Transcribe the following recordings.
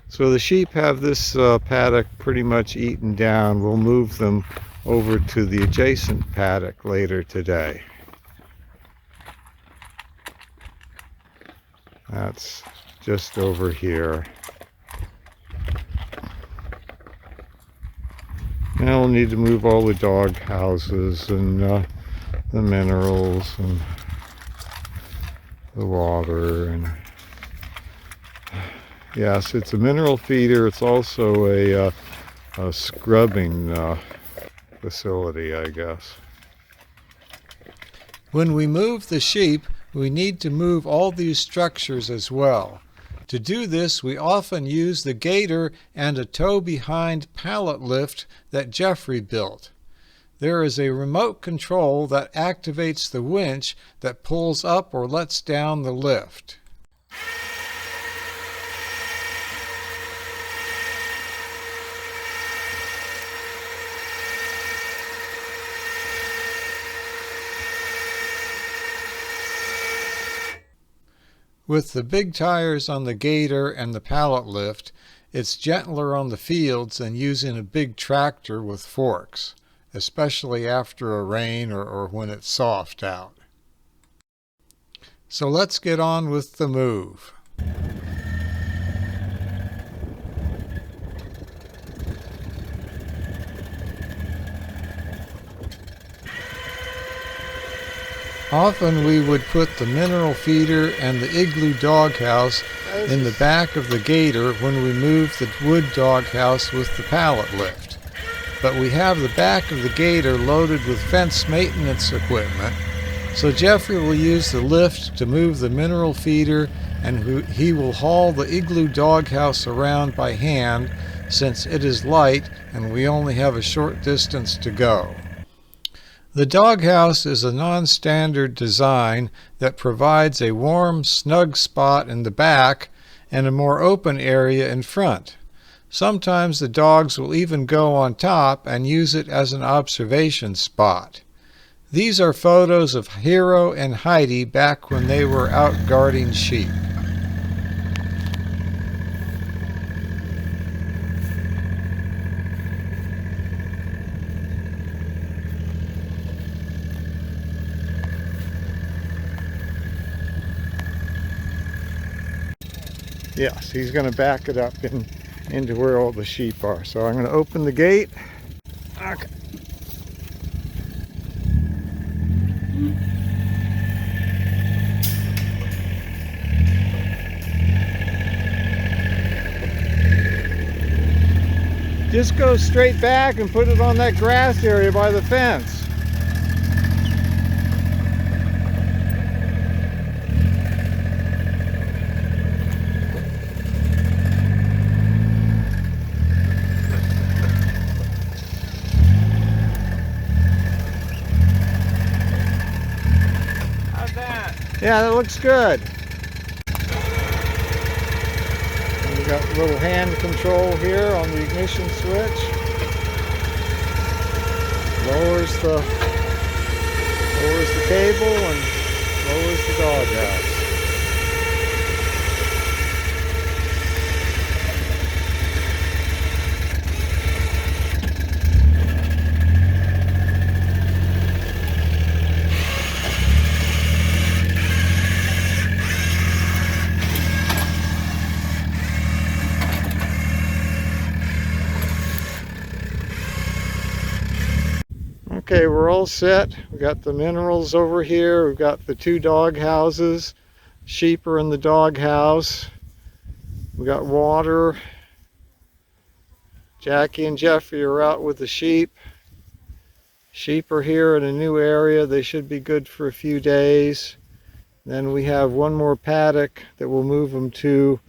So the sheep have this paddock pretty much eaten down. We'll move them over to the adjacent paddock later today. That's just over here. Now we'll need to move all the dog houses and the minerals and the water. And yes, it's a mineral feeder. It's also a scrubbing facility, I guess. When we move the sheep, we need to move all these structures as well. To do this, we often use the gator and a tow-behind pallet lift that Jeffrey built. There is a remote control that activates the winch that pulls up or lets down the lift. With the big tires on the gator and the pallet lift, it's gentler on the fields than using a big tractor with forks, especially after a rain or when it's soft out. So let's get on with the move. Often we would put the mineral feeder and the igloo doghouse in the back of the gator when we moved the wood doghouse with the pallet lift. But we have the back of the gator loaded with fence maintenance equipment, so Jeffrey will use the lift to move the mineral feeder, and he will haul the igloo doghouse around by hand since it is light and we only have a short distance to go. The doghouse is a non-standard design that provides a warm, snug spot in the back and a more open area in front. Sometimes the dogs will even go on top and use it as an observation spot. These are photos of Hero and Heidi back when they were out guarding sheep. Yes, he's going to back it up into where all the sheep are. So I'm going to open the gate. Okay. Just go straight back and put it on that grass area by the fence. Yeah, that looks good. And we got a little hand control here on the ignition switch. Lowers the cable and lowers the doghouse. Okay, we're all set. We got the minerals over here. We've got the two dog houses. Sheep are in the dog house. We got water. Jackie and Jeffrey are out with the sheep. Sheep are here in a new area. They should be good for a few days. Then we have one more paddock that we'll move them to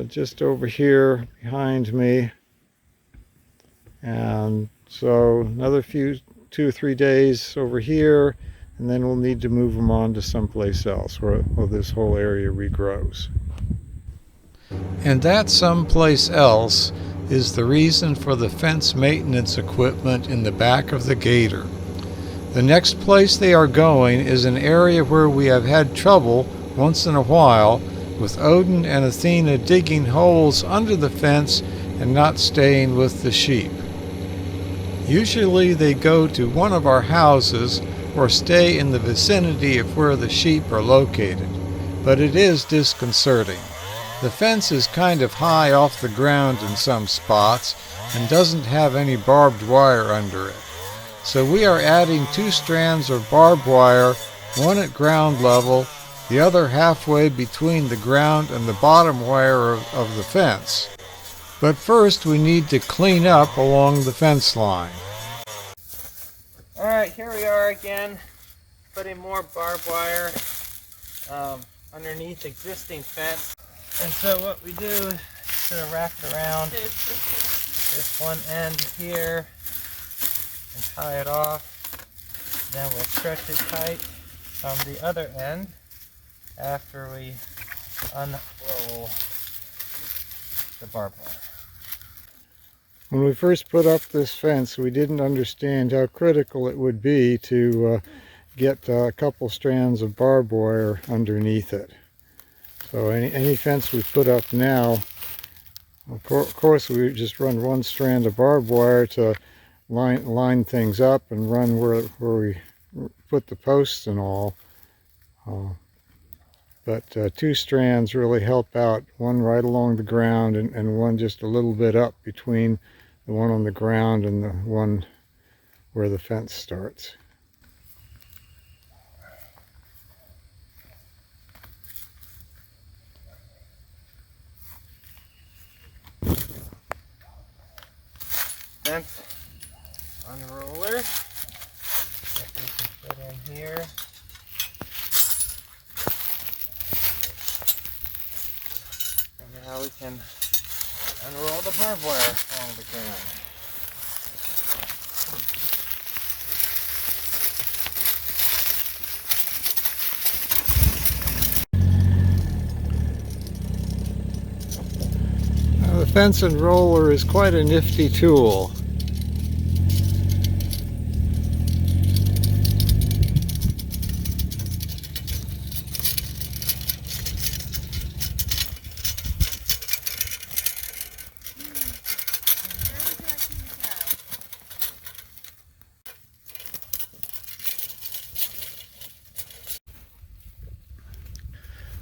just over here behind me. And so another 2 or 3 days over here, and then we'll need to move them on to someplace else where this whole area regrows. And that someplace else is the reason for the fence maintenance equipment in the back of the gator. The next place they are going is an area where we have had trouble once in a while with Odin and Athena digging holes under the fence and not staying with the sheep. Usually they go to one of our houses or stay in the vicinity of where the sheep are located, but it is disconcerting. The fence is kind of high off the ground in some spots and doesn't have any barbed wire under it. So we are adding 2 strands of barbed wire, one at ground level, the other halfway between the ground and the bottom wire of the fence. But first we need to clean up along the fence line. Alright, here we are again, putting more barbed wire underneath existing fence. And so what we do is sort of wrap it around this one end here and tie it off. Then we'll stretch it tight from the other end after we unroll the barbed wire. When we first put up this fence, we didn't understand how critical it would be to get a couple strands of barbed wire underneath it. So any fence we put up now, of course we just run one strand of barbed wire to line things up and run where we put the posts and all. But 2 strands really help out, one right along the ground and one just a little bit up between the one on the ground and the one where the fence starts. Fence unroller that we can put in here. And now we can unroll the barbed wire along the ground. The fence unroller is quite a nifty tool.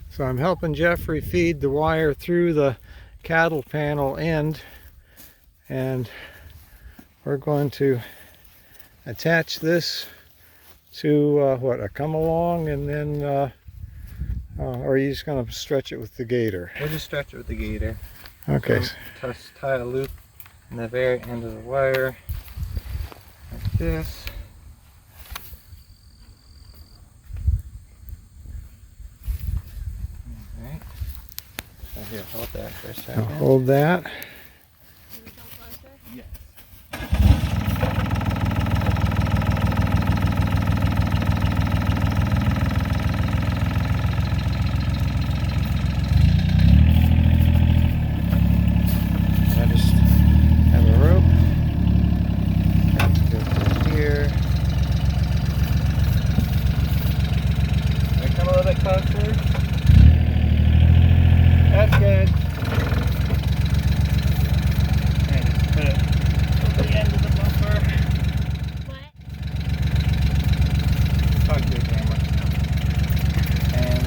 So I'm helping Jeffrey feed the wire through the cattle panel end, and we're going to attach this to a come along, and then or are you just going to stretch it with the gator? We'll just stretch it with the gator. Okay. So just tie a loop in the very end of the wire like this. Alright. So here, hold that for a Now second. hold that. Yeah. I just have a rope. Have to go through here. Can I come a little bit closer? That's good. And just put it at the end of the bumper. Talk to the camera. And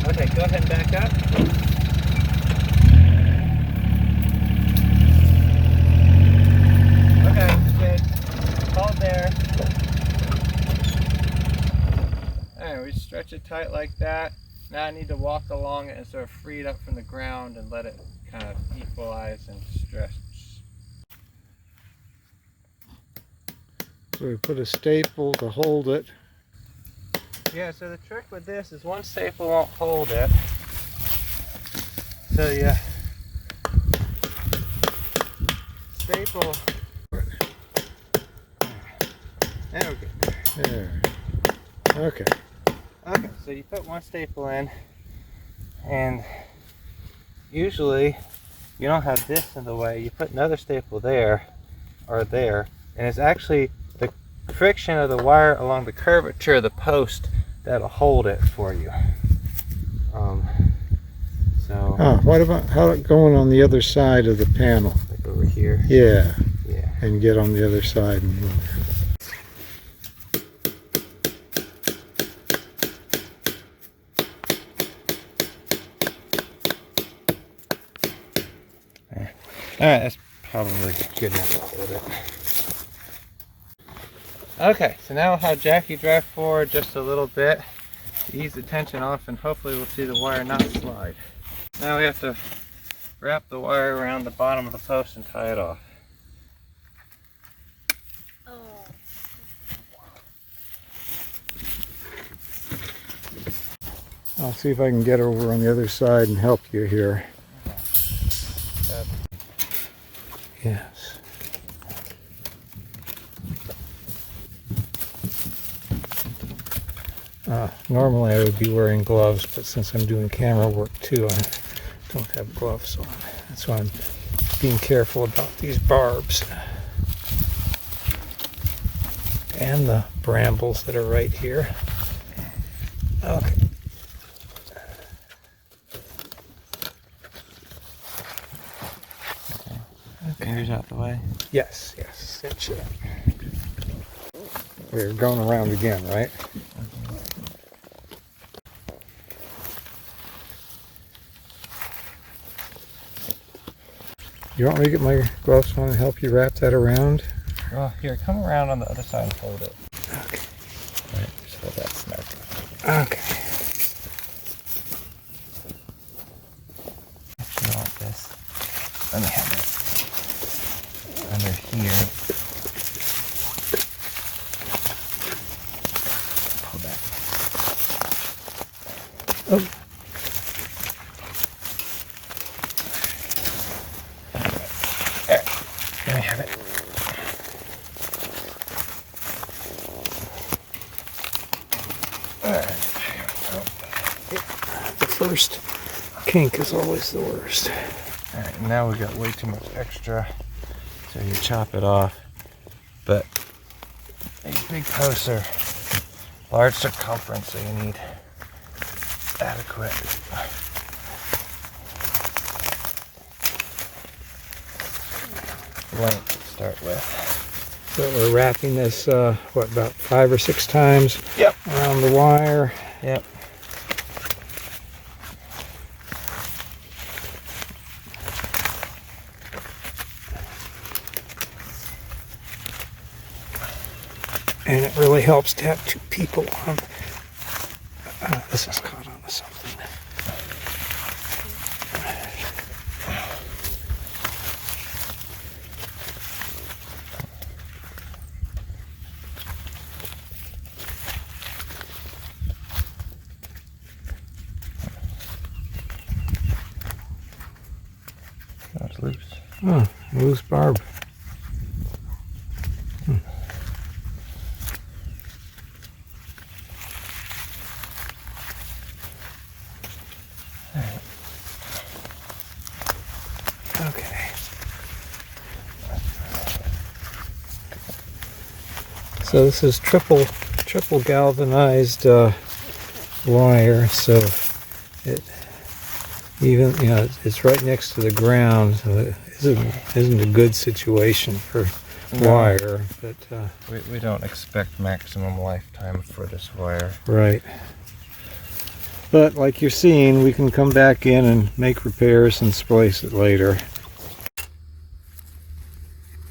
okay, go ahead and back up. Okay, good. Hold there. Alright, we stretch it tight like that. Now I need to walk along it and sort of free it up from the ground and let it kind of equalize and stretch. So we put a staple to hold it. Yeah, so the trick with this is one staple won't hold it. So yeah, staple. There we go. There. Okay. Okay, so you put one staple in, and usually you don't have this in the way. You put another staple there or there, and it's actually the friction of the wire along the curvature of the post that'll hold it for you. So What about how going on the other side of the panel? like over here. Yeah, Yeah. and get on the other side and move. Alright, that's probably good enough to hold it. Okay, so now we'll have Jackie drive forward just a little bit to ease the tension off, and hopefully we'll see the wire not slide. Now we have to wrap the wire around the bottom of the post and tie it off. I'll see if I can get over on the other side and help you here. Yes. Normally I would be wearing gloves, but since I'm doing camera work too, I don't have gloves on. That's why I'm being careful about these barbs. And the brambles that are right here. Okay. Fingers out the way. Yes, cinch it. We're going around again, right? You want me to get my gloves on and help you wrap that around? Well, here, come around on the other side and hold it. Okay. Right, just hold that snug. Okay. Actually, I want this. Let me have it under here. Pull back. Oh. There. Let me have it. The first kink is always the worst. Alright, now we got way too much extra, so you chop it off. But these big posts are large circumference, so you need adequate length to start with. So we're wrapping this, about 5 or 6 times Yep. around the wire. Yep. And it really helps to have 2 people on. This is caught on to something. Oh, it's loose. Oh, loose barb. Okay. So this is triple galvanized wire, so it even it's right next to the ground, so it isn't a good situation for wire, but We don't expect maximum lifetime for this wire. right. But like you're seeing, we can come back in and make repairs and splice it later.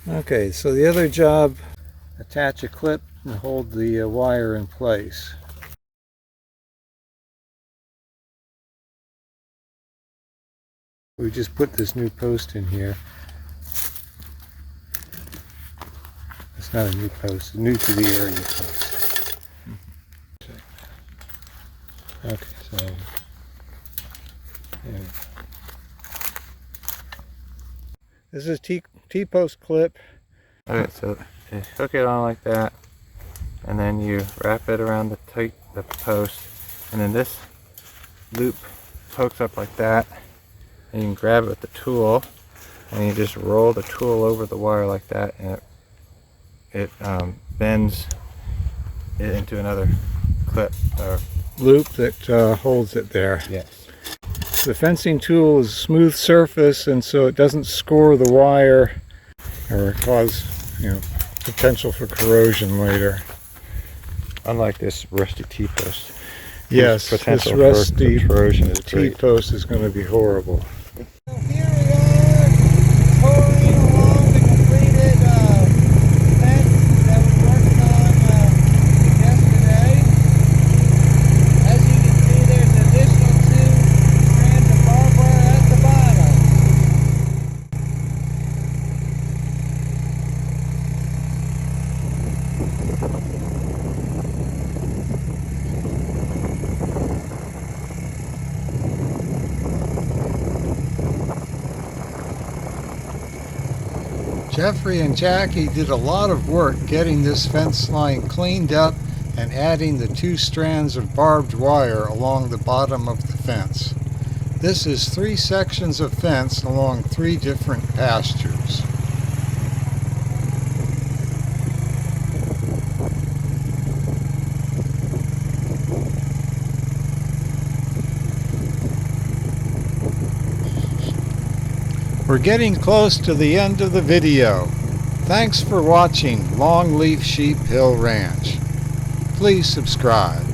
Okay, so the other job, attach a clip and hold the wire in place. We just put this new post in here. It's not a new post, it's new to the area post. Okay, so yeah. This is T-post clip. Okay, so you hook it on like that, and then you wrap it around the post, and then this loop pokes up like that, and you can grab it with the tool, and you just roll the tool over the wire like that, and it bends it into another clip or Loop that holds it there. yes. The fencing tool is a smooth surface, and so it doesn't score the wire or cause, potential for corrosion later. Unlike this rusty T-post. Yes, this Potential rusty for corrosion is great. T-post is going to be horrible. Here we are, touring along the completed fence that we worked on yesterday. As you can see, there's an additional 2 strands of barbed wire at the bottom. Jeffrey and Jackie did a lot of work getting this fence line cleaned up and adding the 2 strands of barbed wire along the bottom of the fence. This is 3 sections of fence along 3 different pastures. We're getting close to the end of the video. Thanks for watching Longleaf Sheep Hill Ranch. Please subscribe.